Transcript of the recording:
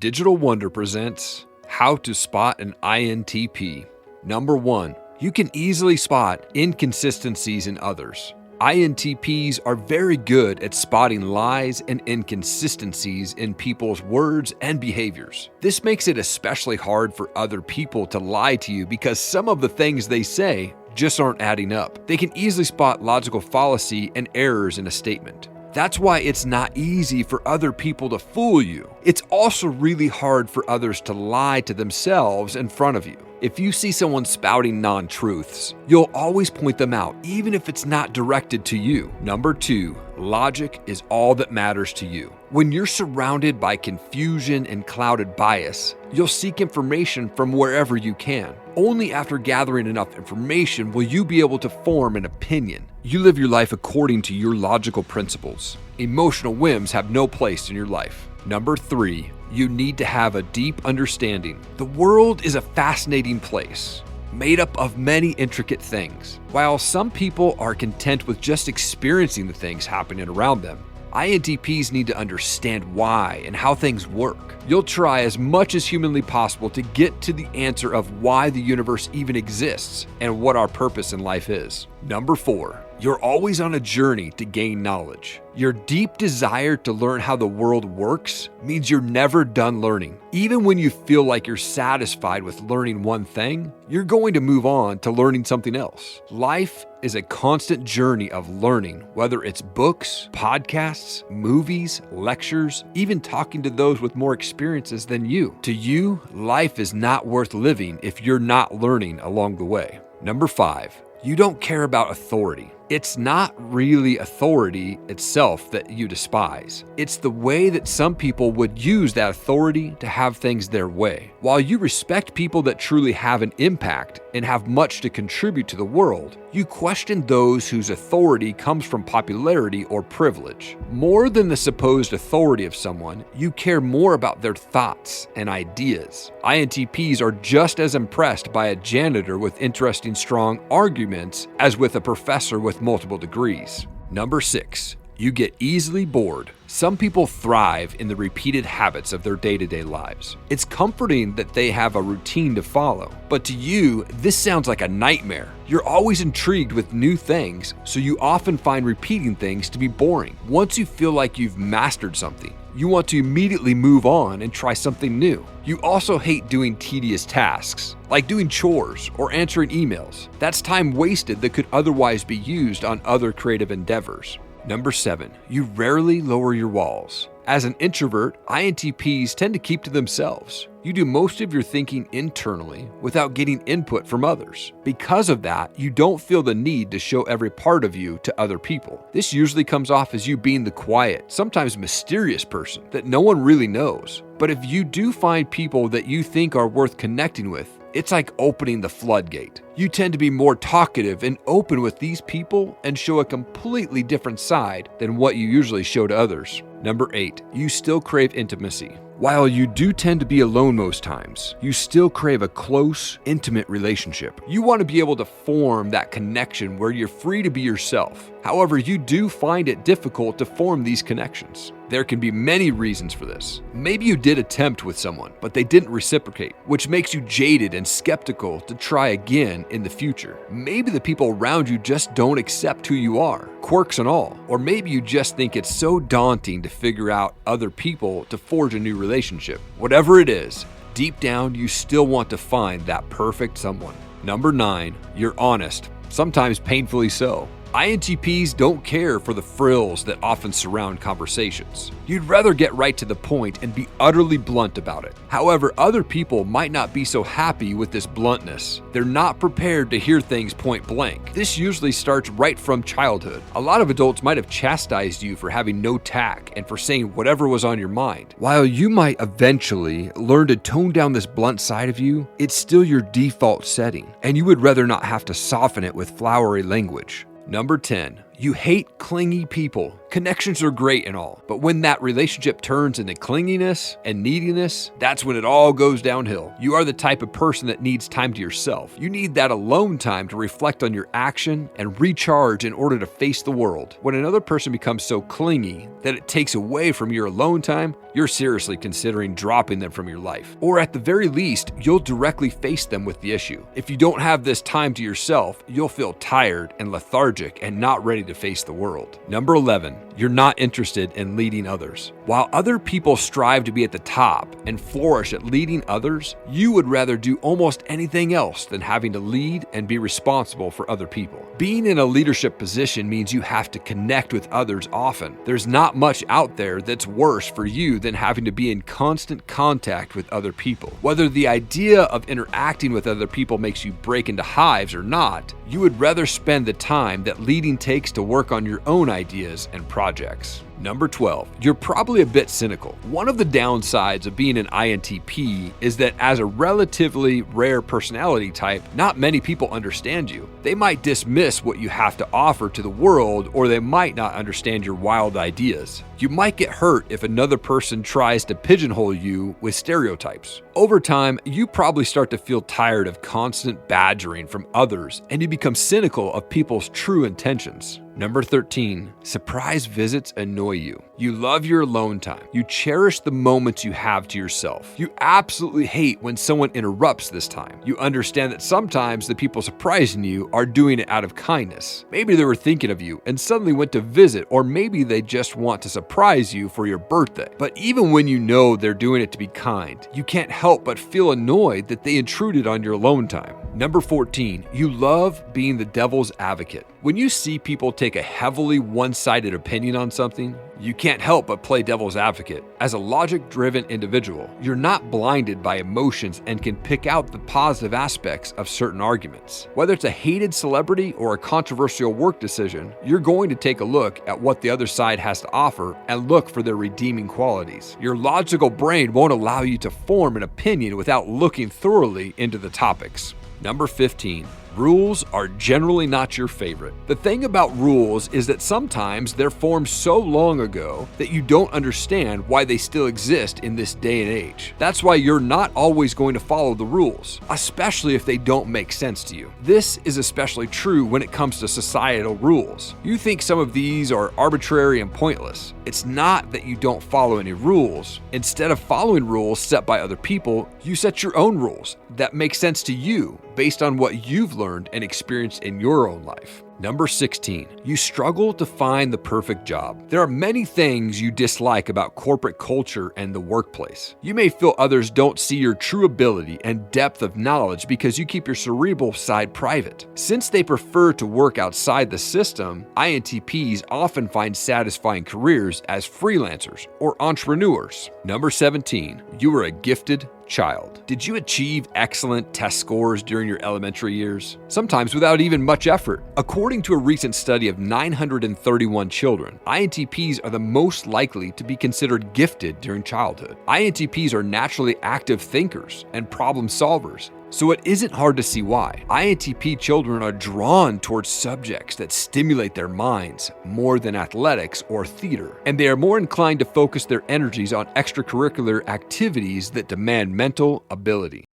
Digital Wonder presents How to Spot an INTP. Number 1. You can easily spot inconsistencies in others. INTPs are very good at spotting lies and inconsistencies in people's words and behaviors. This makes it especially hard for other people to lie to you because some of the things they say just aren't adding up. They can easily spot logical fallacy and errors in a statement. That's why it's not easy for other people to fool you. It's also really hard for others to lie to themselves in front of you. If you see someone spouting non-truths, you'll always point them out, even if it's not directed to you. Number 2, logic is all that matters to you. When you're surrounded by confusion and clouded bias, you'll seek information from wherever you can. Only after gathering enough information will you be able to form an opinion. You live your life according to your logical principles. Emotional whims have no place in your life. Number 3, you need to have a deep understanding. The world is a fascinating place, made up of many intricate things. While some people are content with just experiencing the things happening around them, INTPs need to understand why and how things work. You'll try as much as humanly possible to get to the answer of why the universe even exists and what our purpose in life is. Number 4, you're always on a journey to gain knowledge. Your deep desire to learn how the world works means you're never done learning. Even when you feel like you're satisfied with learning one thing, you're going to move on to learning something else. Life is a constant journey of learning, whether it's books, podcasts, movies, lectures, even talking to those with more experiences than you. To you, life is not worth living if you're not learning along the way. Number 5, you don't care about authority. It's not really authority itself that you despise. It's the way that some people would use that authority to have things their way. While you respect people that truly have an impact and have much to contribute to the world, you question those whose authority comes from popularity or privilege. More than the supposed authority of someone, you care more about their thoughts and ideas. INTPs are just as impressed by a janitor with interesting, strong arguments as with a professor with multiple degrees. Number 6, you get easily bored. Some people thrive in the repeated habits of their day-to-day lives. It's comforting that they have a routine to follow, but to you, this sounds like a nightmare. You're always intrigued with new things, so you often find repeating things to be boring. Once you feel like you've mastered something, you want to immediately move on and try something new. You also hate doing tedious tasks, like doing chores or answering emails. That's time wasted that could otherwise be used on other creative endeavors. Number 7, you rarely lower your walls. As an introvert, INTPs tend to keep to themselves. You do most of your thinking internally without getting input from others. Because of that, you don't feel the need to show every part of you to other people. This usually comes off as you being the quiet, sometimes mysterious person that no one really knows. But if you do find people that you think are worth connecting with, it's like opening the floodgate. You tend to be more talkative and open with these people and show a completely different side than what you usually show to others. Number 8, you still crave intimacy. While you do tend to be alone most times, you still crave a close, intimate relationship. You want to be able to form that connection where you're free to be yourself. However, you do find it difficult to form these connections. There can be many reasons for this. Maybe you did attempt with someone, but they didn't reciprocate, which makes you jaded and skeptical to try again in the future. Maybe the people around you just don't accept who you are, quirks and all. Or maybe you just think it's so daunting to figure out other people to forge a new relationship. Whatever it is, deep down you still want to find that perfect someone. Number 9, you're honest, sometimes painfully so. INTPs don't care for the frills that often surround conversations. You'd rather get right to the point and be utterly blunt about it. However, other people might not be so happy with this bluntness. They're not prepared to hear things point blank. This usually starts right from childhood. A lot of adults might have chastised you for having no tact and for saying whatever was on your mind. While you might eventually learn to tone down this blunt side of you, it's still your default setting, and you would rather not have to soften it with flowery language. Number 10, You hate clingy people. Connections are great and all, but when that relationship turns into clinginess and neediness, that's when it all goes downhill. You are the type of person that needs time to yourself. You need that alone time to reflect on your action and recharge in order to face the world. When another person becomes so clingy that it takes away from your alone time, you're seriously considering dropping them from your life. Or at the very least, you'll directly face them with the issue. If you don't have this time to yourself, you'll feel tired and lethargic and not ready to face the world. Number 11, you're not interested in leading others. While other people strive to be at the top and flourish at leading others, you would rather do almost anything else than having to lead and be responsible for other people. Being in a leadership position means you have to connect with others often. There's not much out there that's worse for you than having to be in constant contact with other people. Whether the idea of interacting with other people makes you break into hives or not, you would rather spend the time that leading takes to work on your own ideas and projects. Number 12, you're probably a bit cynical. One of the downsides of being an INTP is that as a relatively rare personality type, not many people understand you. They might dismiss what you have to offer to the world, or they might not understand your wild ideas. You might get hurt if another person tries to pigeonhole you with stereotypes. Over time, you probably start to feel tired of constant badgering from others, and you become cynical of people's true intentions. Number 13, surprise visits annoy you. You love your alone time. You cherish the moments you have to yourself. You absolutely hate when someone interrupts this time. You understand that sometimes the people surprising you are doing it out of kindness. Maybe they were thinking of you and suddenly went to visit, or maybe they just want to surprise you for your birthday. But even when you know they're doing it to be kind, you can't help but feel annoyed that they intruded on your alone time. Number 14, you love being the devil's advocate. When you see people take a heavily one-sided opinion on something, you can't help but play devil's advocate. As a logic-driven individual, you're not blinded by emotions and can pick out the positive aspects of certain arguments. Whether it's a hated celebrity or a controversial work decision, you're going to take a look at what the other side has to offer and look for their redeeming qualities. Your logical brain won't allow you to form an opinion without looking thoroughly into the topics. Number 15. Rules are generally not your favorite. The thing about rules is that sometimes they're formed so long ago that you don't understand why they still exist in this day and age. That's why you're not always going to follow the rules, especially if they don't make sense to you. This is especially true when it comes to societal rules. You think some of these are arbitrary and pointless. It's not that you don't follow any rules. Instead of following rules set by other people, you set your own rules that make sense to you based on what you've learned and experienced in your own life. Number 16, you struggle to find the perfect job. There are many things you dislike about corporate culture and the workplace. You may feel others don't see your true ability and depth of knowledge because you keep your cerebral side private. Since they prefer to work outside the system, INTPs often find satisfying careers as freelancers or entrepreneurs. Number 17, you are a gifted child. Did you achieve excellent test scores during your elementary years? Sometimes without even much effort. According to a recent study of 931 children, INTPs are the most likely to be considered gifted during childhood. INTPs are naturally active thinkers and problem solvers, so it isn't hard to see why. INTP children are drawn towards subjects that stimulate their minds more than athletics or theater, and they are more inclined to focus their energies on extracurricular activities that demand mental ability.